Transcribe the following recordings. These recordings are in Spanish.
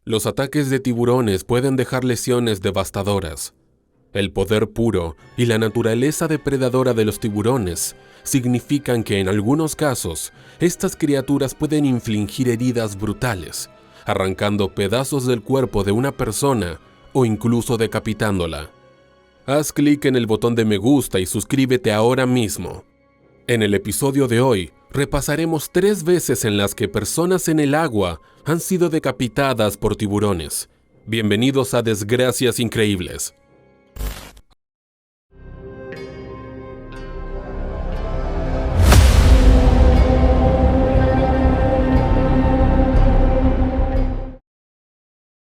Los ataques de tiburones pueden dejar lesiones devastadoras. El poder puro y la naturaleza depredadora de los tiburones significan que en algunos casos, estas criaturas pueden infligir heridas brutales, arrancando pedazos del cuerpo de una persona o incluso decapitándola. Haz clic en el botón de me gusta y suscríbete ahora mismo. En el episodio de hoy, repasaremos 3 veces en las que personas en el agua han sido decapitadas por tiburones. Bienvenidos a Desgracias Increíbles.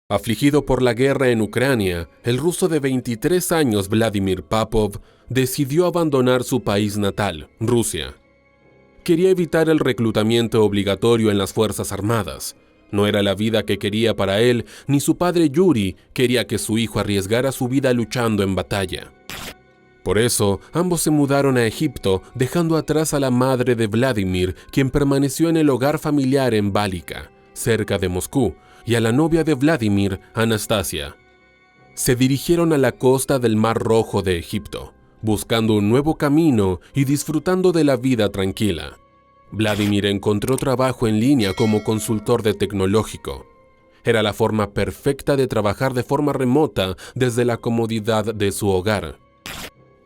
Afligido por la guerra en Ucrania, el ruso de 23 años Vladimir Papov decidió abandonar su país natal, Rusia. Quería evitar el reclutamiento obligatorio en las Fuerzas Armadas. No era la vida que quería para él, ni su padre Yuri quería que su hijo arriesgara su vida luchando en batalla. Por eso, ambos se mudaron a Egipto, dejando atrás a la madre de Vladimir, quien permaneció en el hogar familiar en Bálica, cerca de Moscú, y a la novia de Vladimir, Anastasia. Se dirigieron a la costa del Mar Rojo de Egipto, buscando un nuevo camino y disfrutando de la vida tranquila. Vladimir encontró trabajo en línea como consultor de tecnológico. Era la forma perfecta de trabajar de forma remota desde la comodidad de su hogar.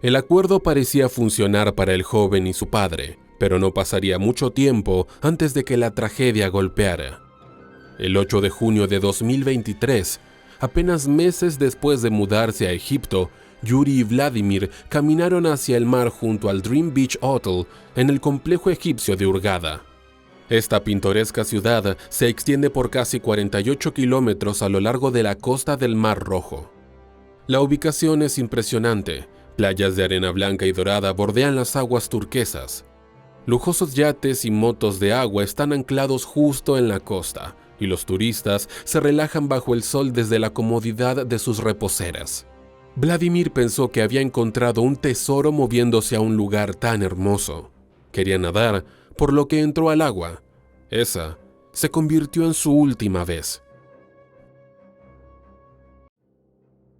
El acuerdo parecía funcionar para el joven y su padre, pero no pasaría mucho tiempo antes de que la tragedia golpeara. El 8 de junio de 2023, apenas meses después de mudarse a Egipto, Yuri y Vladimir caminaron hacia el mar junto al Dream Beach Hotel en el complejo egipcio de Hurghada. Esta pintoresca ciudad se extiende por casi 48 kilómetros a lo largo de la costa del Mar Rojo. La ubicación es impresionante. Playas de arena blanca y dorada bordean las aguas turquesas. Lujosos yates y motos de agua están anclados justo en la costa, y los turistas se relajan bajo el sol desde la comodidad de sus reposeras. Vladimir pensó que había encontrado un tesoro moviéndose a un lugar tan hermoso. Quería nadar, por lo que entró al agua. Esa se convirtió en su última vez.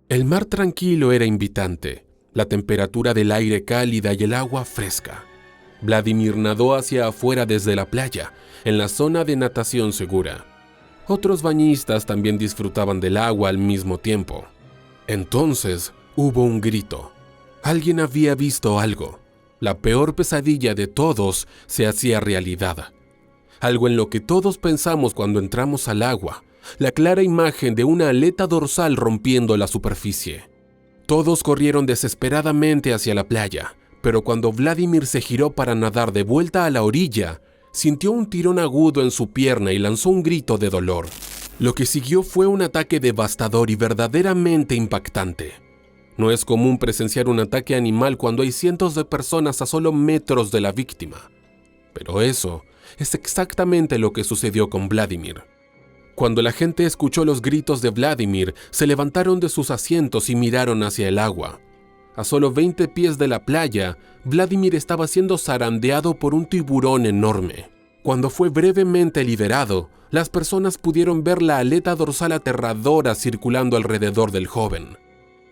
El mar tranquilo era invitante, la temperatura del aire cálida y el agua fresca. Vladimir nadó hacia afuera desde la playa, en la zona de natación segura. Otros bañistas también disfrutaban del agua al mismo tiempo. Entonces hubo un grito. Alguien había visto algo. La peor pesadilla de todos se hacía realidad. Algo en lo que todos pensamos cuando entramos al agua. La clara imagen de una aleta dorsal rompiendo la superficie. Todos corrieron desesperadamente hacia la playa, pero cuando Vladimir se giró para nadar de vuelta a la orilla, sintió un tirón agudo en su pierna y lanzó un grito de dolor. Lo que siguió fue un ataque devastador y verdaderamente impactante. No es común presenciar un ataque animal cuando hay cientos de personas a solo metros de la víctima. Pero eso es exactamente lo que sucedió con Vladimir. Cuando la gente escuchó los gritos de Vladimir, se levantaron de sus asientos y miraron hacia el agua. A solo 20 pies de la playa, Vladimir estaba siendo zarandeado por un tiburón enorme. Cuando fue brevemente liberado, las personas pudieron ver la aleta dorsal aterradora circulando alrededor del joven.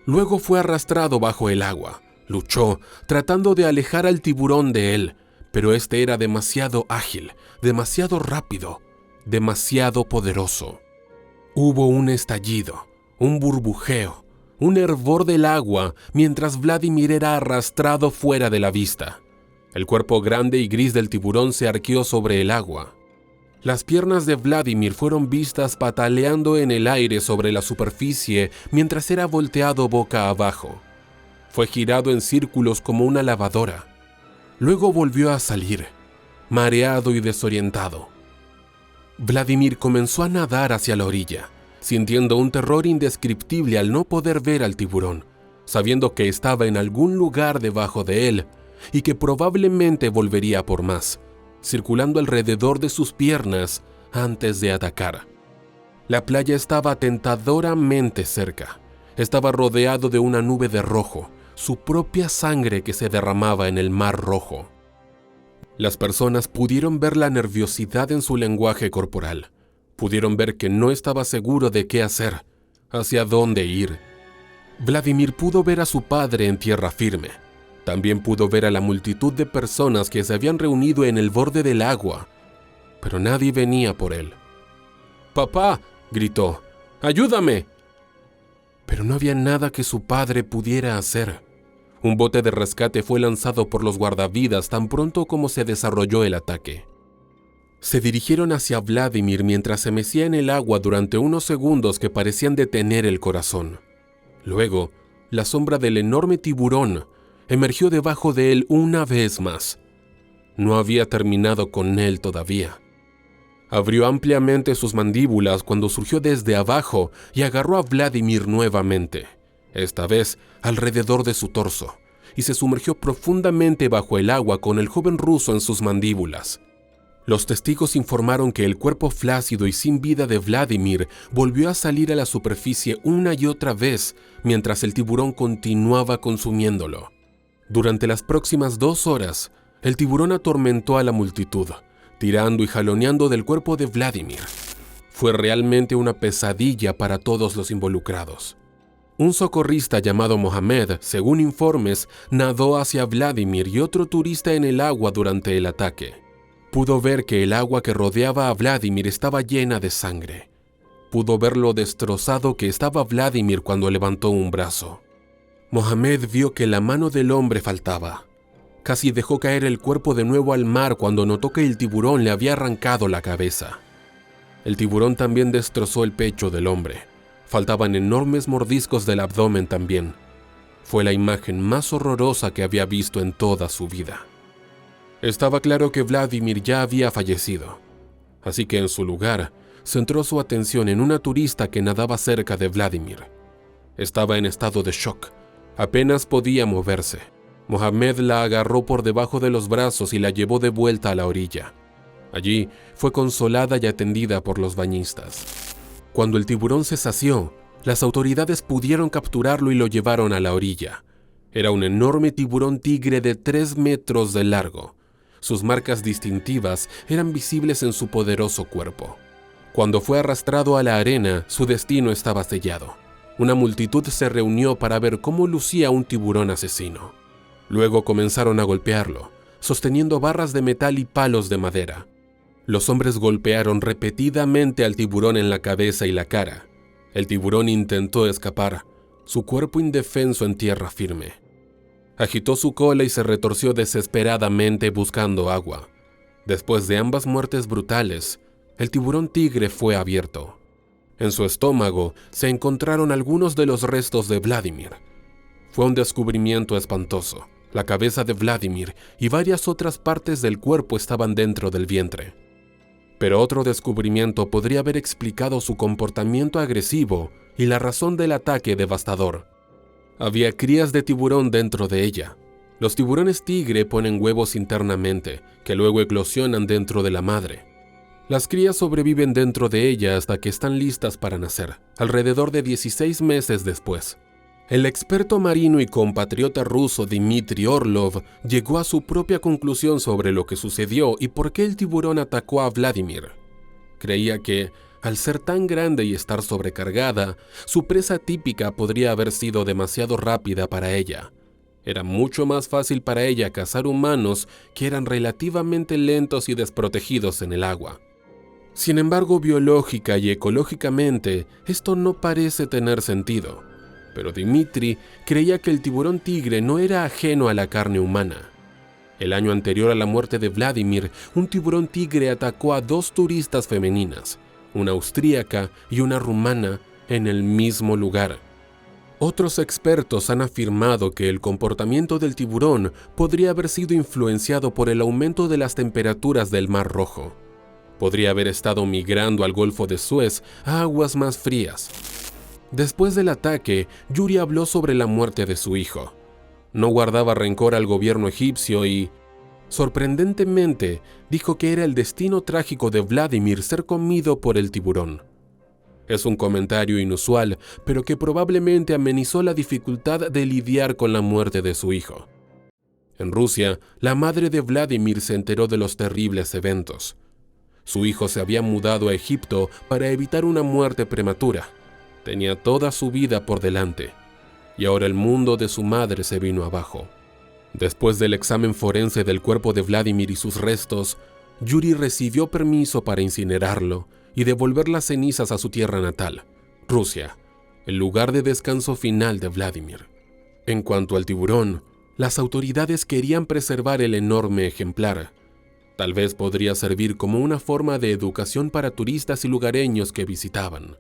Luego fue arrastrado bajo el agua. Luchó, tratando de alejar al tiburón de él, pero este era demasiado ágil, demasiado rápido, demasiado poderoso. Hubo un estallido, un burbujeo, un hervor del agua mientras Vladimir era arrastrado fuera de la vista. El cuerpo grande y gris del tiburón se arqueó sobre el agua. Las piernas de Vladimir fueron vistas pataleando en el aire sobre la superficie mientras era volteado boca abajo. Fue girado en círculos como una lavadora. Luego volvió a salir, mareado y desorientado. Vladimir comenzó a nadar hacia la orilla, sintiendo un terror indescriptible al no poder ver al tiburón, sabiendo que estaba en algún lugar debajo de él y que probablemente volvería por más, circulando alrededor de sus piernas antes de atacar. La playa estaba tentadoramente cerca. Estaba rodeado de una nube de rojo, su propia sangre que se derramaba en el Mar Rojo. Las personas pudieron ver la nerviosidad en su lenguaje corporal. Pudieron ver que no estaba seguro de qué hacer, hacia dónde ir. Vladimir pudo ver a su padre en tierra firme. También pudo ver a la multitud de personas que se habían reunido en el borde del agua, pero nadie venía por él. «¡Papá!», gritó, «¡ayúdame!». Pero no había nada que su padre pudiera hacer. Un bote de rescate fue lanzado por los guardavidas tan pronto como se desarrolló el ataque. Se dirigieron hacia Vladimir mientras se mecía en el agua durante unos segundos que parecían detener el corazón. Luego, la sombra del enorme tiburón emergió debajo de él una vez más. No había terminado con él todavía. Abrió ampliamente sus mandíbulas cuando surgió desde abajo y agarró a Vladimir nuevamente, esta vez alrededor de su torso, y se sumergió profundamente bajo el agua con el joven ruso en sus mandíbulas. Los testigos informaron que el cuerpo flácido y sin vida de Vladimir volvió a salir a la superficie una y otra vez mientras el tiburón continuaba consumiéndolo. Durante las próximas 2 horas, el tiburón atormentó a la multitud, tirando y jaloneando del cuerpo de Vladimir. Fue realmente una pesadilla para todos los involucrados. Un socorrista llamado Mohamed, según informes, nadó hacia Vladimir y otro turista en el agua durante el ataque. Pudo ver que el agua que rodeaba a Vladimir estaba llena de sangre. Pudo ver lo destrozado que estaba Vladimir cuando levantó un brazo. Mohamed vio que la mano del hombre faltaba. Casi dejó caer el cuerpo de nuevo al mar cuando notó que el tiburón le había arrancado la cabeza. El tiburón también destrozó el pecho del hombre. Faltaban enormes mordiscos del abdomen también. Fue la imagen más horrorosa que había visto en toda su vida. Estaba claro que Vladimir ya había fallecido, así que en su lugar centró su atención en una turista que nadaba cerca de Vladimir. Estaba en estado de shock, apenas podía moverse. Mohamed la agarró por debajo de los brazos y la llevó de vuelta a la orilla. Allí fue consolada y atendida por los bañistas. Cuando el tiburón se sació, las autoridades pudieron capturarlo y lo llevaron a la orilla. Era un enorme tiburón tigre de 3 metros de largo. Sus marcas distintivas eran visibles en su poderoso cuerpo. Cuando fue arrastrado a la arena, su destino estaba sellado. Una multitud se reunió para ver cómo lucía un tiburón asesino. Luego comenzaron a golpearlo, sosteniendo barras de metal y palos de madera. Los hombres golpearon repetidamente al tiburón en la cabeza y la cara. El tiburón intentó escapar, su cuerpo indefenso en tierra firme. Agitó su cola y se retorció desesperadamente buscando agua. Después de ambas muertes brutales, el tiburón tigre fue abierto. En su estómago se encontraron algunos de los restos de Vladimir. Fue un descubrimiento espantoso. La cabeza de Vladimir y varias otras partes del cuerpo estaban dentro del vientre. Pero otro descubrimiento podría haber explicado su comportamiento agresivo y la razón del ataque devastador. Había crías de tiburón dentro de ella. Los tiburones tigre ponen huevos internamente, que luego eclosionan dentro de la madre. Las crías sobreviven dentro de ella hasta que están listas para nacer, alrededor de 16 meses después. El experto marino y compatriota ruso Dmitry Orlov llegó a su propia conclusión sobre lo que sucedió y por qué el tiburón atacó a Vladimir. Creía que, al ser tan grande y estar sobrecargada, su presa típica podría haber sido demasiado rápida para ella. Era mucho más fácil para ella cazar humanos que eran relativamente lentos y desprotegidos en el agua. Sin embargo, biológica y ecológicamente, esto no parece tener sentido. Pero Dmitry creía que el tiburón tigre no era ajeno a la carne humana. El año anterior a la muerte de Vladimir, un tiburón tigre atacó a 2 turistas femeninas, una austríaca y una rumana, en el mismo lugar. Otros expertos han afirmado que el comportamiento del tiburón podría haber sido influenciado por el aumento de las temperaturas del Mar Rojo. Podría haber estado migrando al Golfo de Suez a aguas más frías. Después del ataque, Yuri habló sobre la muerte de su hijo. No guardaba rencor al gobierno egipcio y, sorprendentemente, dijo que era el destino trágico de Vladimir ser comido por el tiburón. Es un comentario inusual, pero que probablemente amenizó la dificultad de lidiar con la muerte de su hijo. En Rusia, la madre de Vladimir se enteró de los terribles eventos. Su hijo se había mudado a Egipto para evitar una muerte prematura. Tenía toda su vida por delante, y ahora el mundo de su madre se vino abajo. Después del examen forense del cuerpo de Vladimir y sus restos, Yuri recibió permiso para incinerarlo y devolver las cenizas a su tierra natal, Rusia, el lugar de descanso final de Vladimir. En cuanto al tiburón, las autoridades querían preservar el enorme ejemplar. Tal vez podría servir como una forma de educación para turistas y lugareños que visitaban.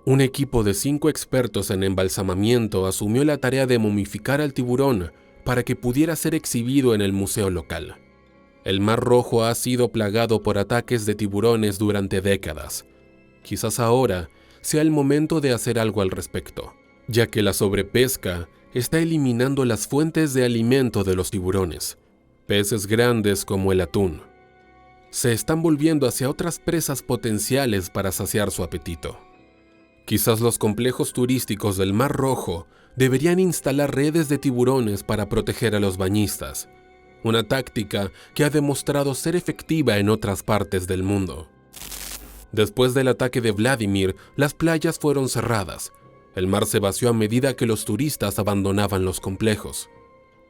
Un equipo de 5 expertos en embalsamamiento asumió la tarea de momificar al tiburón para que pudiera ser exhibido en el museo local. El Mar Rojo ha sido plagado por ataques de tiburones durante décadas. Quizás ahora sea el momento de hacer algo al respecto, ya que la sobrepesca está eliminando las fuentes de alimento de los tiburones. Peces grandes como el atún se están volviendo hacia otras presas potenciales para saciar su apetito. Quizás los complejos turísticos del Mar Rojo deberían instalar redes de tiburones para proteger a los bañistas, una táctica que ha demostrado ser efectiva en otras partes del mundo. Después del ataque de Vladimir, las playas fueron cerradas. El mar se vació a medida que los turistas abandonaban los complejos.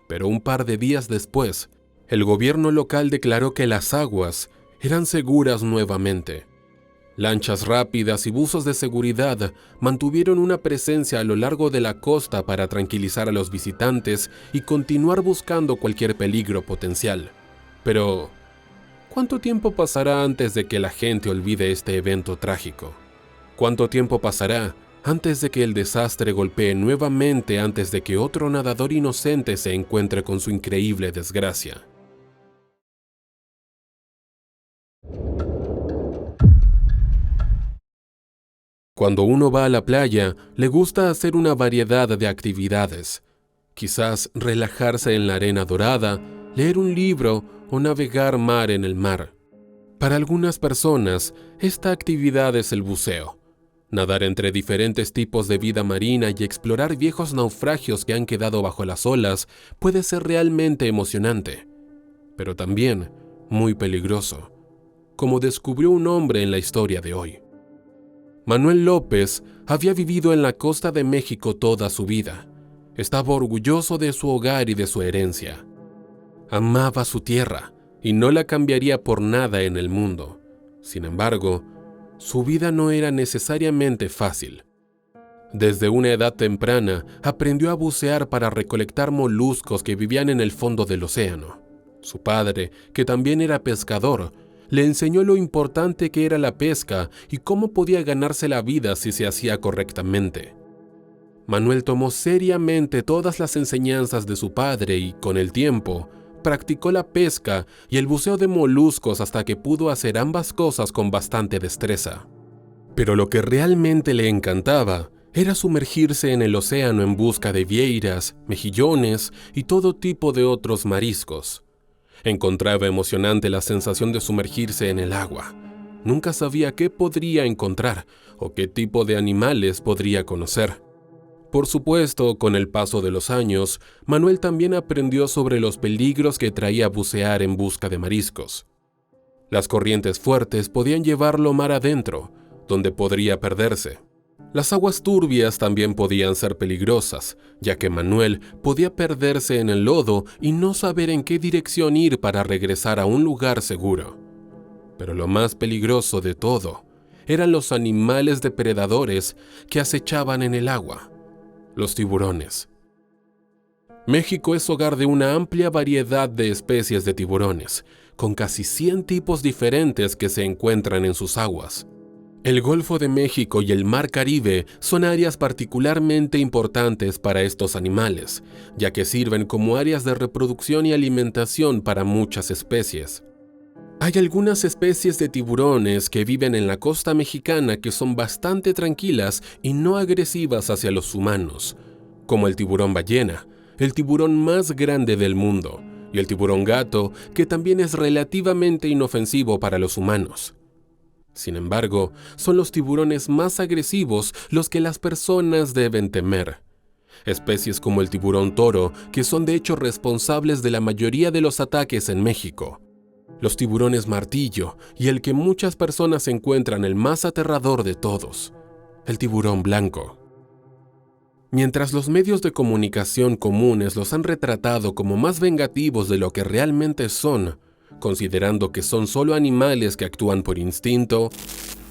Pero un par de días después, el gobierno local declaró que las aguas eran seguras nuevamente. Lanchas rápidas y buzos de seguridad mantuvieron una presencia a lo largo de la costa para tranquilizar a los visitantes y continuar buscando cualquier peligro potencial. Pero, ¿cuánto tiempo pasará antes de que la gente olvide este evento trágico? ¿Cuánto tiempo pasará antes de que el desastre golpee nuevamente antes de que otro nadador inocente se encuentre con su increíble desgracia? Cuando uno va a la playa, le gusta hacer una variedad de actividades. Quizás relajarse en la arena dorada, leer un libro o navegar mar en el mar. Para algunas personas, esta actividad es el buceo. Nadar entre diferentes tipos de vida marina y explorar viejos naufragios que han quedado bajo las olas puede ser realmente emocionante, pero también muy peligroso, como descubrió un hombre en la historia de hoy. Manuel López había vivido en la costa de México toda su vida. Estaba orgulloso de su hogar y de su herencia. Amaba su tierra y no la cambiaría por nada en el mundo. Sin embargo, su vida no era necesariamente fácil. Desde una edad temprana, aprendió a bucear para recolectar moluscos que vivían en el fondo del océano. Su padre, que también era pescador, le enseñó lo importante que era la pesca y cómo podía ganarse la vida si se hacía correctamente. Manuel tomó seriamente todas las enseñanzas de su padre y, con el tiempo, practicó la pesca y el buceo de moluscos hasta que pudo hacer ambas cosas con bastante destreza. Pero lo que realmente le encantaba era sumergirse en el océano en busca de vieiras, mejillones y todo tipo de otros mariscos. Encontraba emocionante la sensación de sumergirse en el agua. Nunca sabía qué podría encontrar o qué tipo de animales podría conocer. Por supuesto, con el paso de los años, Manuel también aprendió sobre los peligros que traía bucear en busca de mariscos. Las corrientes fuertes podían llevarlo mar adentro, donde podría perderse. Las aguas turbias también podían ser peligrosas, ya que Manuel podía perderse en el lodo y no saber en qué dirección ir para regresar a un lugar seguro. Pero lo más peligroso de todo eran los animales depredadores que acechaban en el agua, los tiburones. México es hogar de una amplia variedad de especies de tiburones, con casi 100 tipos diferentes que se encuentran en sus aguas. El Golfo de México y el Mar Caribe son áreas particularmente importantes para estos animales, ya que sirven como áreas de reproducción y alimentación para muchas especies. Hay algunas especies de tiburones que viven en la costa mexicana que son bastante tranquilas y no agresivas hacia los humanos, como el tiburón ballena, el tiburón más grande del mundo, y el tiburón gato, que también es relativamente inofensivo para los humanos. Sin embargo, son los tiburones más agresivos los que las personas deben temer. Especies como el tiburón toro, que son de hecho responsables de la mayoría de los ataques en México. los tiburones martillo y el que muchas personas encuentran el más aterrador de todos, el tiburón blanco. Mientras los medios de comunicación comunes los han retratado como más vengativos de lo que realmente son, considerando que son solo animales que actúan por instinto,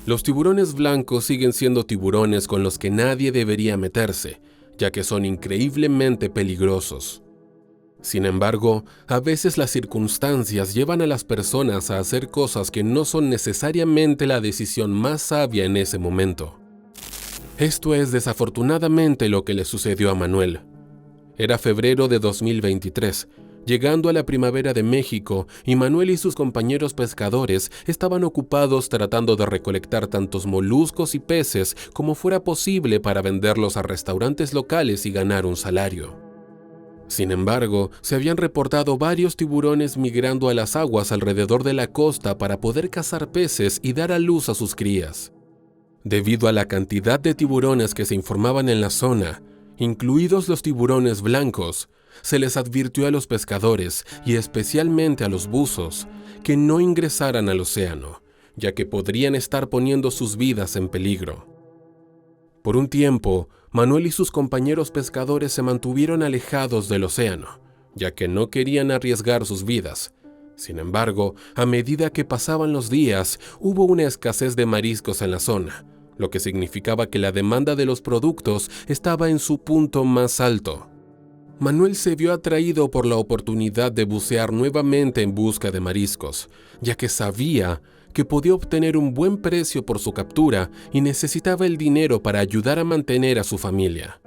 los tiburones blancos siguen siendo tiburones con los que nadie debería meterse, ya que son increíblemente peligrosos. Sin embargo, a veces las circunstancias llevan a las personas a hacer cosas que no son necesariamente la decisión más sabia en ese momento. Esto es desafortunadamente lo que le sucedió a Manuel. Era febrero de 2023, llegando a la primavera de México, y Manuel y sus compañeros pescadores estaban ocupados tratando de recolectar tantos moluscos y peces como fuera posible para venderlos a restaurantes locales y ganar un salario. Sin embargo, se habían reportado varios tiburones migrando a las aguas alrededor de la costa para poder cazar peces y dar a luz a sus crías. Debido a la cantidad de tiburones que se informaban en la zona, incluidos los tiburones blancos, se les advirtió a los pescadores y especialmente a los buzos que no ingresaran al océano, ya que podrían estar poniendo sus vidas en peligro. Por un tiempo, Manuel y sus compañeros pescadores se mantuvieron alejados del océano, ya que no querían arriesgar sus vidas. Sin embargo, a medida que pasaban los días, hubo una escasez de mariscos en la zona, lo que significaba que la demanda de los productos estaba en su punto más alto. Manuel se vio atraído por la oportunidad de bucear nuevamente en busca de mariscos, ya que sabía que podía obtener un buen precio por su captura y necesitaba el dinero para ayudar a mantener a su familia.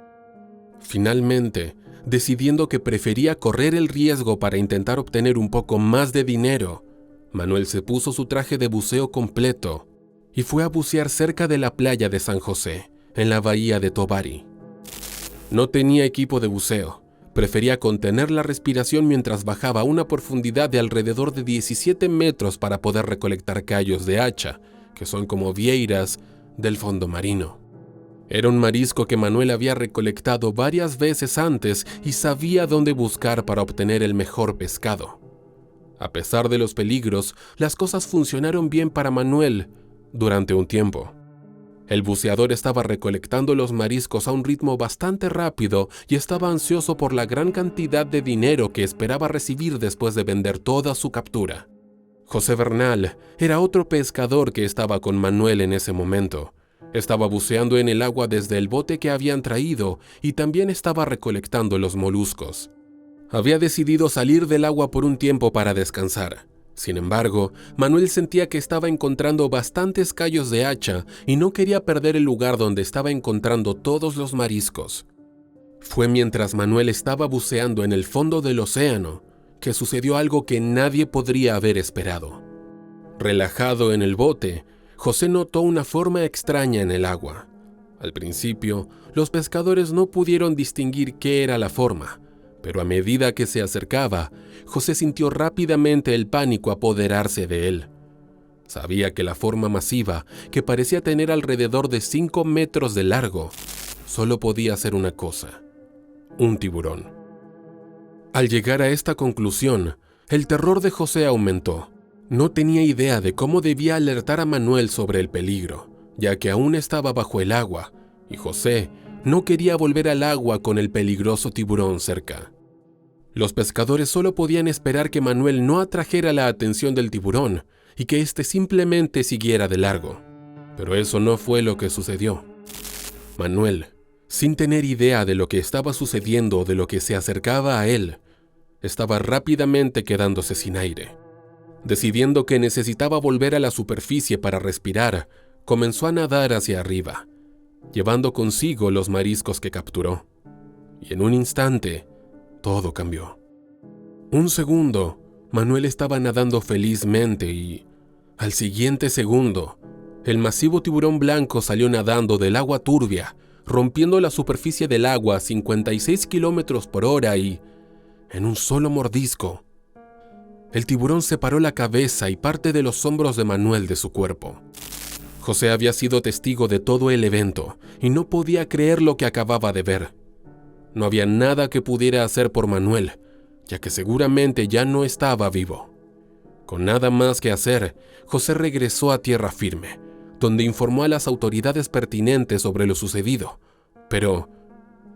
Finalmente, decidiendo que prefería correr el riesgo para intentar obtener un poco más de dinero, Manuel se puso su traje de buceo completo y fue a bucear cerca de la playa de San José, en la bahía de Tobari. No tenía equipo de buceo. Prefería contener la respiración mientras bajaba a una profundidad de alrededor de 17 metros para poder recolectar callos de hacha, que son como vieiras del fondo marino. Era un marisco que Manuel había recolectado varias veces antes y sabía dónde buscar para obtener el mejor pescado. A pesar de los peligros, las cosas funcionaron bien para Manuel durante un tiempo. El buceador estaba recolectando los mariscos a un ritmo bastante rápido y estaba ansioso por la gran cantidad de dinero que esperaba recibir después de vender toda su captura. José Bernal era otro pescador que estaba con Manuel en ese momento. Estaba buceando en el agua desde el bote que habían traído y también estaba recolectando los moluscos. Había decidido salir del agua por un tiempo para descansar. Sin embargo, Manuel sentía que estaba encontrando bastantes callos de hacha y no quería perder el lugar donde estaba encontrando todos los mariscos. Fue mientras Manuel estaba buceando en el fondo del océano que sucedió algo que nadie podría haber esperado. Relajado en el bote, José notó una forma extraña en el agua. Al principio, los pescadores no pudieron distinguir qué era la forma, pero a medida que se acercaba, José sintió rápidamente el pánico apoderarse de él. Sabía que la forma masiva, que parecía tener alrededor de 5 metros de largo, solo podía ser una cosa: un tiburón. Al llegar a esta conclusión, el terror de José aumentó. No tenía idea de cómo debía alertar a Manuel sobre el peligro, ya que aún estaba bajo el agua, y José no quería volver al agua con el peligroso tiburón cerca. Los pescadores solo podían esperar que Manuel no atrajera la atención del tiburón y que éste simplemente siguiera de largo. Pero eso no fue lo que sucedió. Manuel, sin tener idea de lo que estaba sucediendo o de lo que se acercaba a él, estaba rápidamente quedándose sin aire. Decidiendo que necesitaba volver a la superficie para respirar, comenzó a nadar hacia arriba, llevando consigo los mariscos que capturó. Y en un instante, todo cambió. Un segundo, Manuel estaba nadando felizmente y, al siguiente segundo, el masivo tiburón blanco salió nadando del agua turbia, rompiendo la superficie del agua a 56 kilómetros por hora y, en un solo mordisco, el tiburón separó la cabeza y parte de los hombros de Manuel de su cuerpo. José había sido testigo de todo el evento y no podía creer lo que acababa de ver. No había nada que pudiera hacer por Manuel, ya que seguramente ya no estaba vivo. Con nada más que hacer, José regresó a tierra firme, donde informó a las autoridades pertinentes sobre lo sucedido. Pero,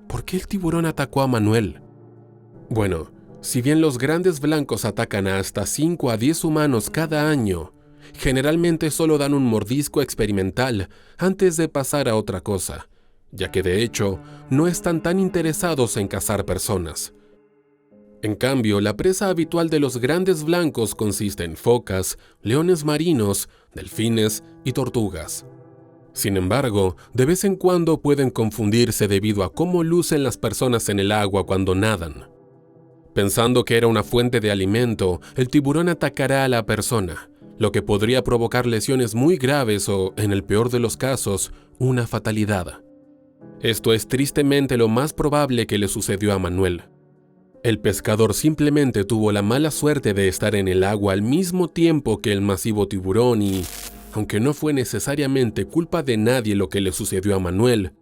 ¿por qué el tiburón atacó a Manuel? Bueno, si bien los grandes blancos atacan a hasta 5 a 10 humanos cada año, generalmente solo dan un mordisco experimental antes de pasar a otra cosa, ya que de hecho no están tan interesados en cazar personas. En cambio, la presa habitual de los grandes blancos consiste en focas, leones marinos, delfines y tortugas. Sin embargo, de vez en cuando pueden confundirse debido a cómo lucen las personas en el agua cuando nadan. Pensando que era una fuente de alimento, el tiburón atacará a la persona, lo que podría provocar lesiones muy graves o, en el peor de los casos, una fatalidad. Esto es tristemente lo más probable que le sucedió a Manuel. El pescador simplemente tuvo la mala suerte de estar en el agua al mismo tiempo que el masivo tiburón y, aunque no fue necesariamente culpa de nadie lo que le sucedió a Manuel,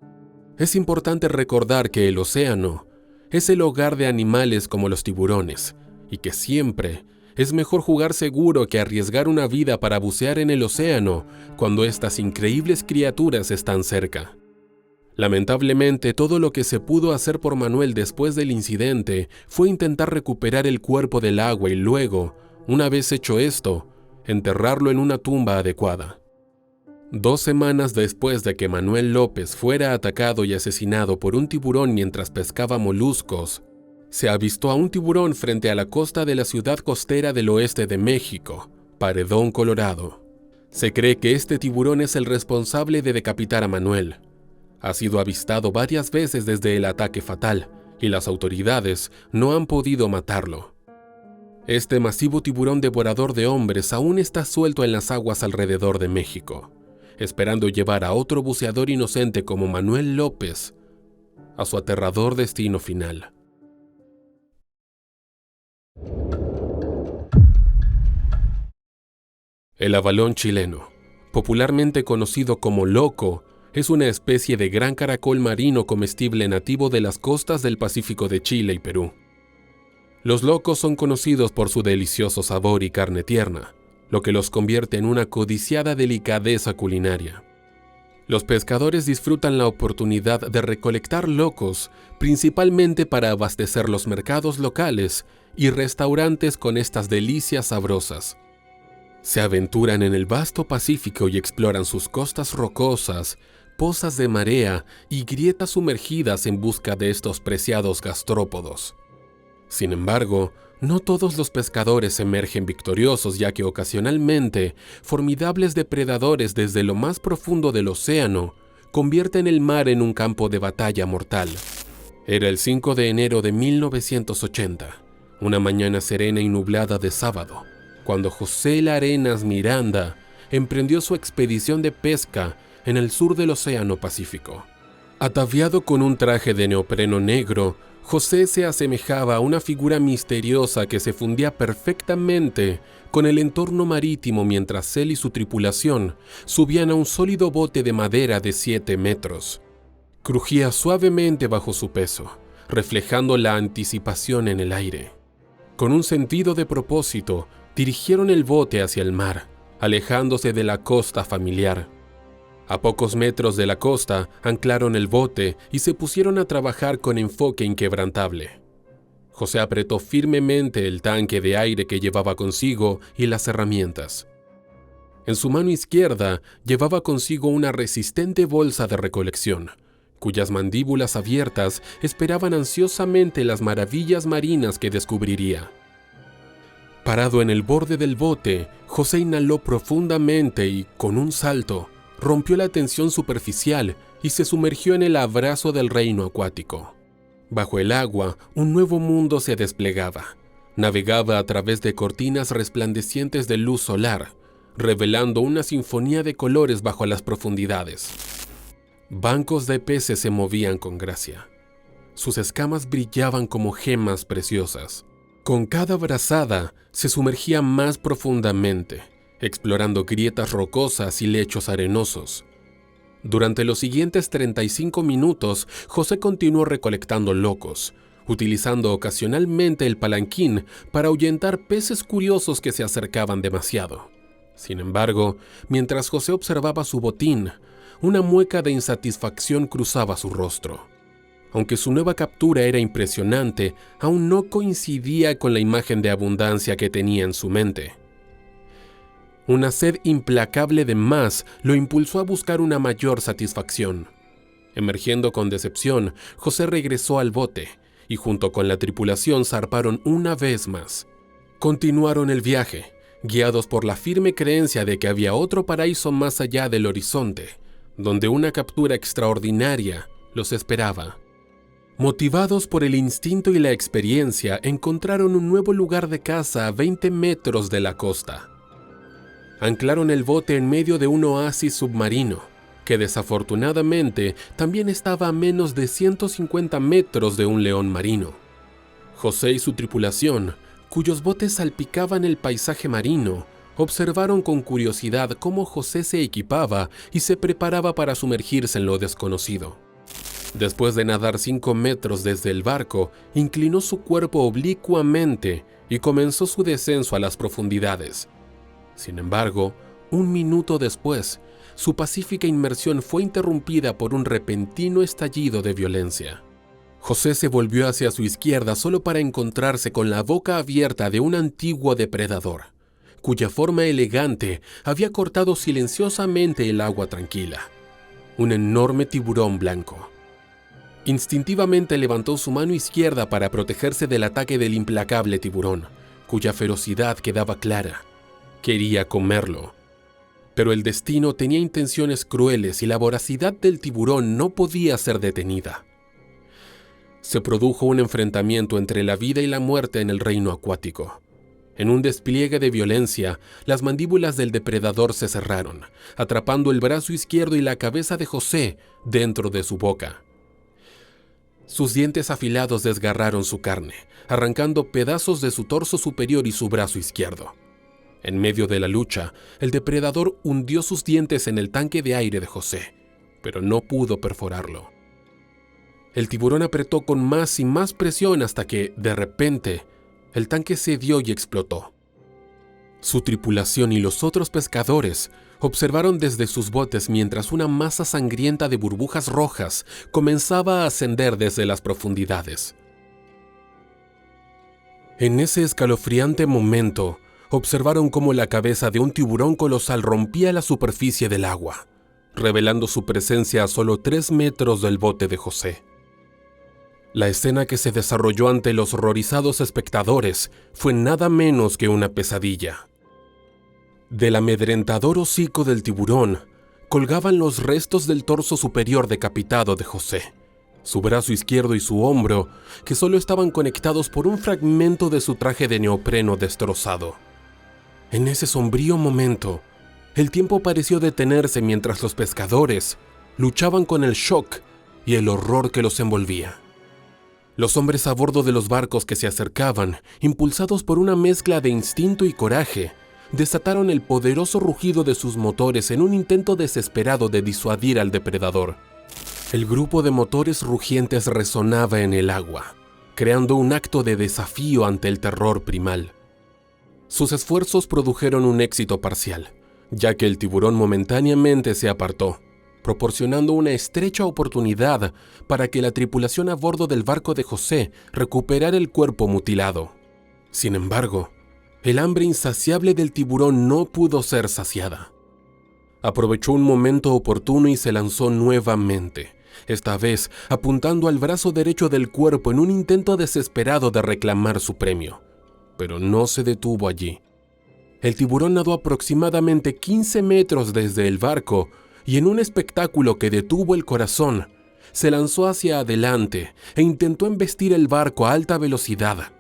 es importante recordar que el océano es el hogar de animales como los tiburones y que siempre es mejor jugar seguro que arriesgar una vida para bucear en el océano cuando estas increíbles criaturas están cerca. Lamentablemente, todo lo que se pudo hacer por Manuel después del incidente fue intentar recuperar el cuerpo del agua y luego, una vez hecho esto, enterrarlo en una tumba adecuada. 2 semanas después de que Manuel López fuera atacado y asesinado por un tiburón mientras pescaba moluscos, se avistó a un tiburón frente a la costa de la ciudad costera del oeste de México, Paredón, Colorado. Se cree que este tiburón es el responsable de decapitar a Manuel. Ha sido avistado varias veces desde el ataque fatal y las autoridades no han podido matarlo. Este masivo tiburón devorador de hombres aún está suelto en las aguas alrededor de México, esperando llevar a otro buceador inocente como Manuel López a su aterrador destino final. El abalón chileno, popularmente conocido como loco, es una especie de gran caracol marino comestible nativo de las costas del Pacífico de Chile y Perú. Los locos son conocidos por su delicioso sabor y carne tierna, lo que los convierte en una codiciada delicadeza culinaria. Los pescadores disfrutan la oportunidad de recolectar locos, principalmente para abastecer los mercados locales y restaurantes con estas delicias sabrosas. Se aventuran en el vasto Pacífico y exploran sus costas rocosas, pozas de marea y grietas sumergidas en busca de estos preciados gastrópodos. Sin embargo, no todos los pescadores emergen victoriosos, ya que ocasionalmente formidables depredadores desde lo más profundo del océano convierten el mar en un campo de batalla mortal. Era el 5 de enero de 1980, una mañana serena y nublada de sábado, cuando José Larenas Miranda emprendió su expedición de pesca en el sur del Océano Pacífico. Ataviado con un traje de neopreno negro, José se asemejaba a una figura misteriosa que se fundía perfectamente con el entorno marítimo mientras él y su tripulación subían a un sólido bote de madera de 7 metros. Crujía suavemente bajo su peso, reflejando la anticipación en el aire. Con un sentido de propósito, dirigieron el bote hacia el mar, alejándose de la costa familiar. A pocos metros de la costa, anclaron el bote y se pusieron a trabajar con enfoque inquebrantable. José apretó firmemente el tanque de aire que llevaba consigo y las herramientas. En su mano izquierda llevaba consigo una resistente bolsa de recolección, cuyas mandíbulas abiertas esperaban ansiosamente las maravillas marinas que descubriría. Parado en el borde del bote, José inhaló profundamente y, con un salto, rompió la tensión superficial y se sumergió en el abrazo del reino acuático. Bajo el agua, un nuevo mundo se desplegaba. Navegaba a través de cortinas resplandecientes de luz solar, revelando una sinfonía de colores bajo las profundidades. Bancos de peces se movían con gracia. Sus escamas brillaban como gemas preciosas. Con cada brazada, se sumergía más profundamente, explorando grietas rocosas y lechos arenosos. Durante los siguientes 35 minutos, José continuó recolectando locos, utilizando ocasionalmente el palanquín para ahuyentar peces curiosos que se acercaban demasiado. Sin embargo, mientras José observaba su botín, una mueca de insatisfacción cruzaba su rostro. Aunque su nueva captura era impresionante, aún no coincidía con la imagen de abundancia que tenía en su mente. Una sed implacable de más lo impulsó a buscar una mayor satisfacción. Emergiendo con decepción, José regresó al bote y junto con la tripulación zarparon una vez más. Continuaron el viaje, guiados por la firme creencia de que había otro paraíso más allá del horizonte, donde una captura extraordinaria los esperaba. Motivados por el instinto y la experiencia, encontraron un nuevo lugar de caza a 20 metros de la costa. Anclaron el bote en medio de un oasis submarino, que desafortunadamente también estaba a menos de 150 metros de un león marino. José y su tripulación, cuyos botes salpicaban el paisaje marino, observaron con curiosidad cómo José se equipaba y se preparaba para sumergirse en lo desconocido. Después de nadar 5 metros desde el barco, inclinó su cuerpo oblicuamente y comenzó su descenso a las profundidades. Sin embargo, un minuto después, su pacífica inmersión fue interrumpida por un repentino estallido de violencia. José se volvió hacia su izquierda solo para encontrarse con la boca abierta de un antiguo depredador, cuya forma elegante había cortado silenciosamente el agua tranquila. Un enorme tiburón blanco. Instintivamente levantó su mano izquierda para protegerse del ataque del implacable tiburón, cuya ferocidad quedaba clara. Quería comerlo. Pero el destino tenía intenciones crueles y la voracidad del tiburón no podía ser detenida. Se produjo un enfrentamiento entre la vida y la muerte en el reino acuático. En un despliegue de violencia, las mandíbulas del depredador se cerraron, atrapando el brazo izquierdo y la cabeza de José dentro de su boca. Sus dientes afilados desgarraron su carne, arrancando pedazos de su torso superior y su brazo izquierdo. En medio de la lucha, el depredador hundió sus dientes en el tanque de aire de José, pero no pudo perforarlo. El tiburón apretó con más y más presión hasta que, de repente, el tanque cedió y explotó. Su tripulación y los otros pescadores observaron desde sus botes mientras una masa sangrienta de burbujas rojas comenzaba a ascender desde las profundidades. En ese escalofriante momento, observaron cómo la cabeza de un tiburón colosal rompía la superficie del agua, revelando su presencia a solo 3 metros del bote de José. La escena que se desarrolló ante los horrorizados espectadores fue nada menos que una pesadilla. Del amedrentador hocico del tiburón colgaban los restos del torso superior decapitado de José, su brazo izquierdo y su hombro, que solo estaban conectados por un fragmento de su traje de neopreno destrozado. En ese sombrío momento, el tiempo pareció detenerse mientras los pescadores luchaban con el shock y el horror que los envolvía. Los hombres a bordo de los barcos que se acercaban, impulsados por una mezcla de instinto y coraje, desataron el poderoso rugido de sus motores en un intento desesperado de disuadir al depredador. El grupo de motores rugientes resonaba en el agua, creando un acto de desafío ante el terror primal. Sus esfuerzos produjeron un éxito parcial, ya que el tiburón momentáneamente se apartó, proporcionando una estrecha oportunidad para que la tripulación a bordo del barco de José recuperara el cuerpo mutilado. Sin embargo, el hambre insaciable del tiburón no pudo ser saciada. Aprovechó un momento oportuno y se lanzó nuevamente, esta vez apuntando al brazo derecho del cuerpo en un intento desesperado de reclamar su premio. Pero no se detuvo allí. El tiburón nadó aproximadamente 15 metros desde el barco y en un espectáculo que detuvo el corazón, se lanzó hacia adelante e intentó embestir el barco a alta velocidad.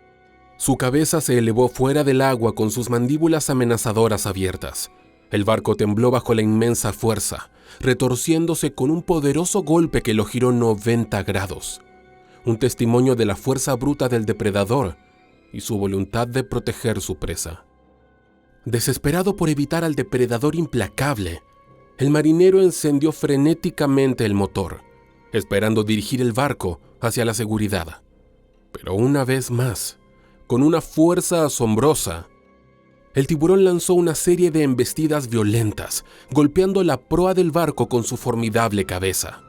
Su cabeza se elevó fuera del agua con sus mandíbulas amenazadoras abiertas. El barco tembló bajo la inmensa fuerza, retorciéndose con un poderoso golpe que lo giró 90 grados. Un testimonio de la fuerza bruta del depredador y su voluntad de proteger su presa. Desesperado por evitar al depredador implacable, el marinero encendió frenéticamente el motor, esperando dirigir el barco hacia la seguridad. Pero una vez más, con una fuerza asombrosa, el tiburón lanzó una serie de embestidas violentas, golpeando la proa del barco con su formidable cabeza.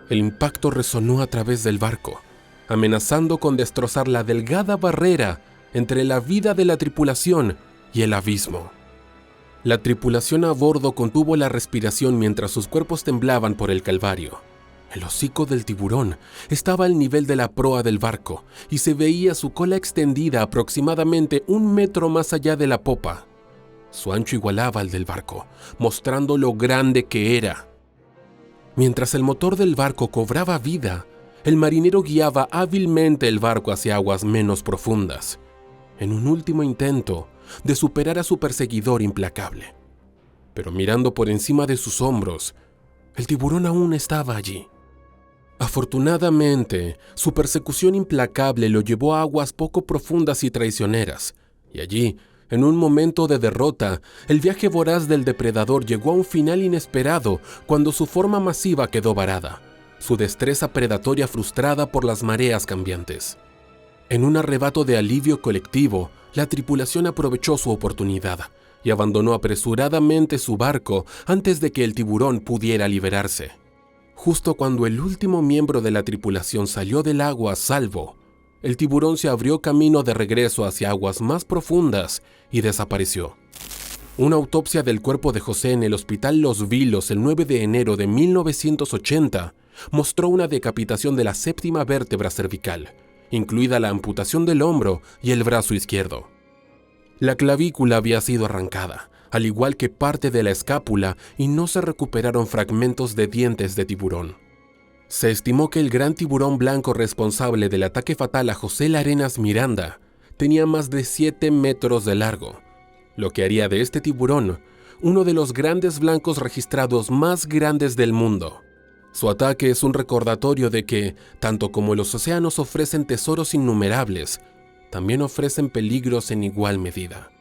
El impacto resonó a través del barco, amenazando con destrozar la delgada barrera entre la vida de la tripulación y el abismo. La tripulación a bordo contuvo la respiración mientras sus cuerpos temblaban por el calvario. El hocico del tiburón estaba al nivel de la proa del barco y se veía su cola extendida aproximadamente 1 metro más allá de la popa. Su ancho igualaba al del barco, mostrando lo grande que era. Mientras el motor del barco cobraba vida, el marinero guiaba hábilmente el barco hacia aguas menos profundas, en un último intento de superar a su perseguidor implacable. Pero mirando por encima de sus hombros, el tiburón aún estaba allí. Afortunadamente, su persecución implacable lo llevó a aguas poco profundas y traicioneras, y allí, en un momento de derrota, el viaje voraz del depredador llegó a un final inesperado cuando su forma masiva quedó varada, su destreza predatoria frustrada por las mareas cambiantes. En un arrebato de alivio colectivo, la tripulación aprovechó su oportunidad y abandonó apresuradamente su barco antes de que el tiburón pudiera liberarse. Justo cuando el último miembro de la tripulación salió del agua a salvo, el tiburón se abrió camino de regreso hacia aguas más profundas y desapareció. Una autopsia del cuerpo de José en el Hospital Los Vilos el 9 de enero de 1980 mostró una decapitación de la séptima vértebra cervical, incluida la amputación del hombro y el brazo izquierdo. La clavícula había sido arrancada, al igual que parte de la escápula, y no se recuperaron fragmentos de dientes de tiburón. Se estimó que el gran tiburón blanco responsable del ataque fatal a José Larenas Miranda tenía más de 7 metros de largo, lo que haría de este tiburón uno de los grandes blancos registrados más grandes del mundo. Su ataque es un recordatorio de que, tanto como los océanos ofrecen tesoros innumerables, también ofrecen peligros en igual medida.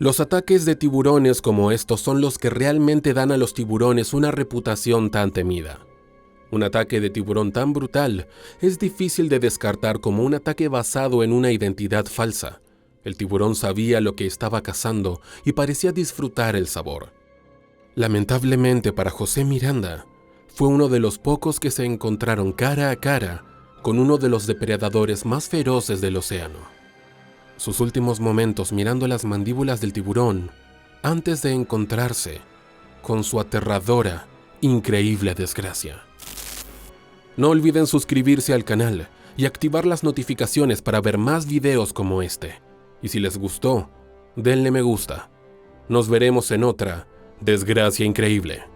Los ataques de tiburones como estos son los que realmente dan a los tiburones una reputación tan temida. Un ataque de tiburón tan brutal es difícil de descartar como un ataque basado en una identidad falsa. El tiburón sabía lo que estaba cazando y parecía disfrutar el sabor. Lamentablemente para José Miranda, fue uno de los pocos que se encontraron cara a cara con uno de los depredadores más feroces del océano. Sus últimos momentos mirando las mandíbulas del tiburón antes de encontrarse con su aterradora, increíble desgracia. No olviden suscribirse al canal y activar las notificaciones para ver más videos como este. Y si les gustó, denle me gusta. Nos veremos en otra desgracia increíble.